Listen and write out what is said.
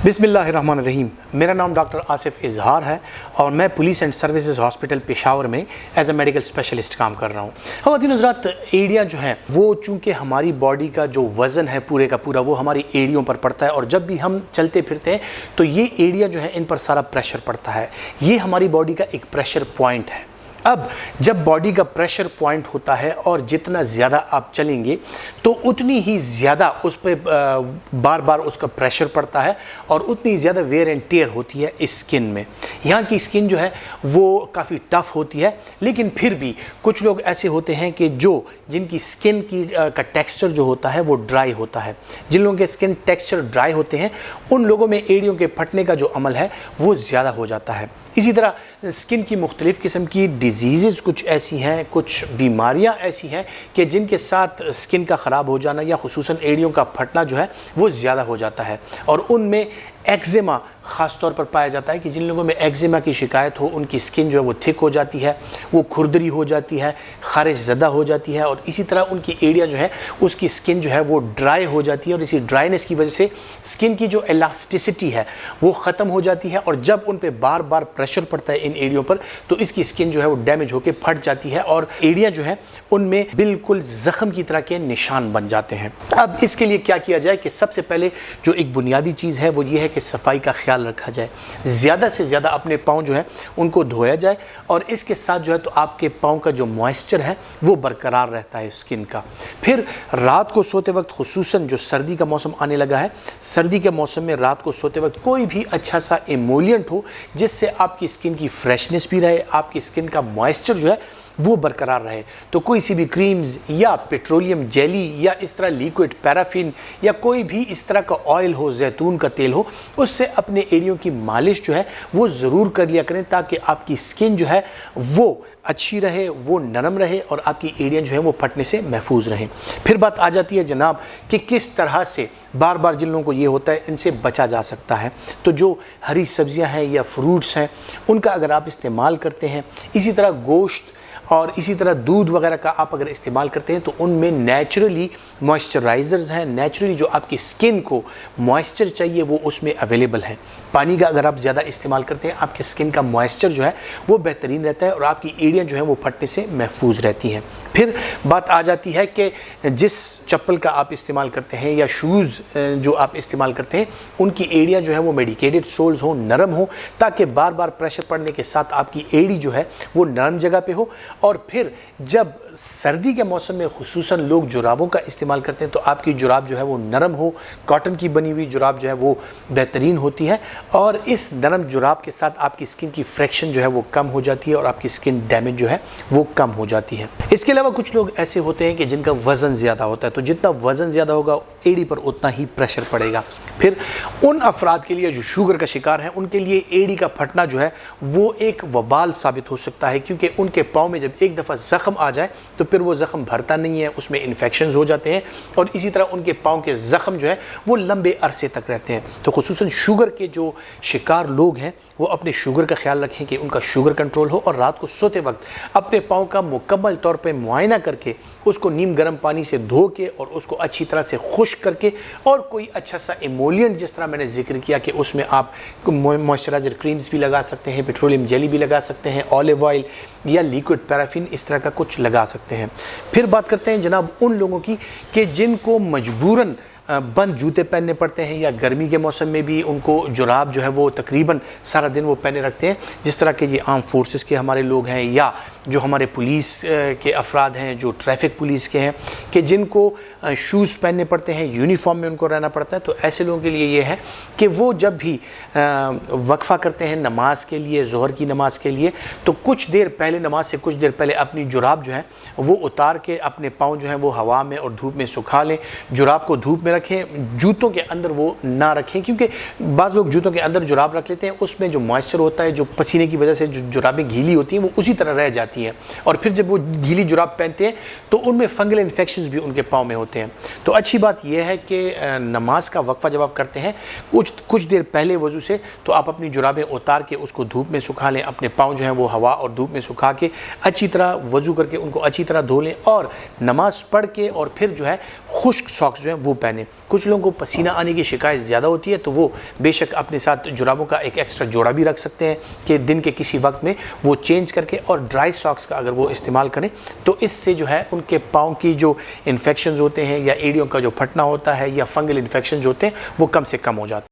बिस्मिल्लाहिर्रहमानिर्रहीम। मेरा नाम डॉक्टर आसिफ इजहार है और मैं police and services hospital Peshawar में एज ए मेडिकल स्पेशलिस्ट काम कर रहा हूँ। ख़वातीन हज़रात, एड़ियाँ जो हैं वो चूँकि हमारी बॉडी का जो वज़न है पूरे का पूरा वो हमारी एड़ियों पर पड़ता है और जब भी हम चलते फिरते हैं तो ये एड़ियाँ जो हैं इन पर सारा प्रेशर पड़ता है। ये हमारी बॉडी का एक प्रेशर पॉइंट है। अब जब बॉडी का प्रेशर पॉइंट होता है और जितना ज़्यादा आप चलेंगे तो उतनी ही ज़्यादा उस पर बार बार उसका प्रेशर पड़ता है और उतनी ज़्यादा वेयर एंड टेयर होती है इस स्किन में। यहाँ की स्किन जो है वो काफ़ी टफ़ होती है, लेकिन फिर भी कुछ लोग ऐसे होते हैं कि जिनकी स्किन का टेक्सचर जो होता है वो ड्राई होता है। जिन लोगों के स्किन टेक्सचर ड्राई होते हैं उन लोगों में एड़ियों के फटने का जो अमल है वो ज़्यादा हो जाता है। इसी तरह स्किन की मुख्तलिफ़ किस्म की डिजीज़ कुछ ऐसी हैं, कुछ बीमारियां ऐसी हैं कि जिनके साथ स्किन का ख़राब हो जाना या खुसूसन एड़ियों का फटना जो है वो ज़्यादा हो जाता है और उनमें एक्ज़ेमा ख़ास तौर पर पाया जाता है कि जिन लोगों में एक्ज़ेमा की शिकायत हो उनकी स्किन जो है वो थिक हो जाती है, वो खुरदरी हो जाती है, ख़ारिश ज़दा हो जाती है और इसी तरह उनकी एड़ियाँ जो है उसकी स्किन जो है वो ड्राई हो जाती है और इसी ड्राइनेस की वजह से स्किन की जो इलास्टिसिटी है वो ख़त्म हो जाती है और जब उन पर बार बार प्रेशर पड़ता है इन एड़ियों पर तो इसकी स्किन जो है वो डैमेज होकर फट जाती है और एड़ियाँ जो हैं उनमें बिल्कुल ज़ख़म की तरह के निशान बन जाते हैं। अब इसके लिए क्या किया जाए कि सबसे पहले जो एक बुनियादी चीज़ है वो ये है कि सफाई का ख्याल रखा जाए। ज़्यादा से ज़्यादा अपने पाँव जो है उनको धोया जाए और इसके साथ जो है तो आपके पाँव का जो मॉइस्चर है वो बरकरार रहता है स्किन का। फिर रात को सोते वक्त, खुसूसन जो सर्दी का मौसम आने लगा है, सर्दी के मौसम में रात को सोते वक्त कोई भी अच्छा सा एमोलिएंट हो जिससे आपकी स्किन की फ्रेशनेस भी रहे, आपकी स्किन का मॉइस्चर जो है वो बरकरार रहे। तो कोई सी भी क्रीम्स या पेट्रोलियम जेली या इस तरह लिक्विड पैराफिन या कोई भी इस तरह का ऑयल हो, जैतून का तेल हो, उससे अपने एड़ियों की मालिश जो है वो ज़रूर कर लिया करें ताकि आपकी स्किन जो है वो अच्छी रहे, वो नरम रहे और आपकी एड़ियाँ जो है वो फटने से महफूज रहें। फिर बात आ जाती है जनाब कि किस तरह से बार बार जिन लोगों को ये होता है इनसे बचा जा सकता है। तो जो हरी सब्जियां हैं या फ्रूट्स हैं उनका अगर आप इस्तेमाल करते हैं, इसी तरह गोश्त और इसी तरह दूध वगैरह का आप अगर इस्तेमाल करते हैं तो उनमें नेचुरली मॉइस्चराइज़र्स हैं, नेचुरली जो आपकी स्किन को मॉइस्चर चाहिए वो उसमें अवेलेबल है। पानी का अगर आप ज़्यादा इस्तेमाल करते हैं आपकी स्किन का मॉइस्चर जो है वो बेहतरीन रहता है और आपकी एड़ियाँ जो हैं वो फटने से महफूज रहती हैं। फिर बात आ जाती है कि जिस चप्पल का आप इस्तेमाल करते हैं या शूज़ जो आप इस्तेमाल करते हैं उनकी एड़ियाँ जो है वो मेडिकेटेड सोल्स हो, नरम हो, ताकि बार बार प्रेशर पड़ने के साथ आपकी एड़ी जो है वो नरम जगह पे हो। और फिर जब सर्दी के मौसम में खुसूसन लोग जुराबों का इस्तेमाल करते हैं तो आपकी जुराब जो है वो नरम हो, कॉटन की बनी हुई जुराब जो है वो बेहतरीन होती है और इस नरम जुराब के साथ आपकी स्किन की फ्रिक्शन जो है वो कम हो जाती है और आपकी स्किन डैमेज जो है वो कम हो जाती है। इसके अलावा कुछ लोग ऐसे होते हैं कि जिनका वज़न ज़्यादा होता है, तो जितना वज़न ज़्यादा होगा एड़ी पर उतना ही प्रेशर पड़ेगा। फिर उन अफराद के लिए जो शुगर का शिकार हैं उनके लिए एड़ी का फटना जो है वो एक वबाल साबित हो सकता है, क्योंकि उनके पाँव में जब एक दफ़ा ज़ख़म आ जाए तो फिर वो ज़ख़म भरता नहीं है, उसमें इन्फेक्शंस हो जाते हैं और इसी तरह उनके पाँव के ज़ख़म जो है वो लंबे अरसे तक रहते हैं। तो खुसूसन शुगर के जो शिकार लोग हैं वो अपने शुगर का ख्याल रखें कि उनका शुगर कंट्रोल हो और रात को सोते वक्त अपने पाँव का मुकम्मल तौर पर मुआयना करके उसको नीम गर्म पानी से धो के और उसको अच्छी तरह से खुश्क करके और कोई अच्छा सा एमोलिएंट, जिस तरह मैंने जिक्र किया कि उसमें आप मॉइस्चराइजर क्रीम्स भी लगा सकते हैं, पेट्रोलियम जेली भी लगा सकते हैं, ऑलिव ऑयल या लिक्विड पैराफिन, इस तरह का कुछ लगा सकते हैं। फिर बात करते हैं जनाब उन लोगों की कि जिनको मजबूरन बंद जूते पहनने पड़ते हैं या गर्मी के मौसम में भी उनको जुराब जो है वो तकरीबन सारा दिन वो पहने रखते हैं, जिस तरह के ये आर्म फोर्सेस के हमारे लोग हैं या जो हमारे पुलिस के अफराद हैं, जो ट्रैफिक पुलिस के हैं, कि जिनको शूज़ पहनने पड़ते हैं, यूनिफॉर्म में उनको रहना पड़ता है। तो ऐसे लोगों के लिए ये है कि वो जब भी वक्फ़ा करते हैं नमाज के लिए, ज़ोहर की नमाज के लिए, तो कुछ देर पहले, नमाज से कुछ देर पहले अपनी जुराब जो है वो उतार के अपने पाँव जो है वो हवा में और धूप में सुखा लें। जुराब को धूप में रखें, जूतों के अंदर वो ना रखें, क्योंकि बाज़ लोग जूतों के अंदर जुराब रख लेते हैं, उसमें जो मॉइस्चर होता है, जो पसीने की वजह से जो जुराबें गीली होती हैं वो उसी तरह रह जाती हैं और फिर जब वो गीली जुराब पहनते हैं तो उनमें फंगल इन्फेक्शंस भी उनके पाँव में होते हैं। तो अच्छी बात यह है कि नमाज का वक्फ़ा जब आप करते हैं कुछ देर पहले वज़ू से, तो आप अपनी जुराबें उतार के उसको धूप में सुखा लें, अपने पाँव जो हैं वो हवा और धूप में सुखा के अच्छी तरह वज़ू करके उनको अच्छी तरह धो लें और नमाज पढ़ के और फिर जो है खुश्क सॉक्स जो हैं वो पहनें। कुछ लोगों को पसीना आने की शिकायत ज़्यादा होती है तो वो बेशक अपने साथ जुराबों का एक एक्स्ट्रा जोड़ा भी रख सकते हैं कि दिन के किसी वक्त में वो चेंज करके, और ड्राई सॉक्स का अगर वो इस्तेमाल करें तो इससे जो है उनके पाँव की जो इन्फेक्शन होते हैं या एड़ियों का जो फटना होता है या फंगल इन्फेक्शन होते हैं वो कम से कम हो जाते हैं।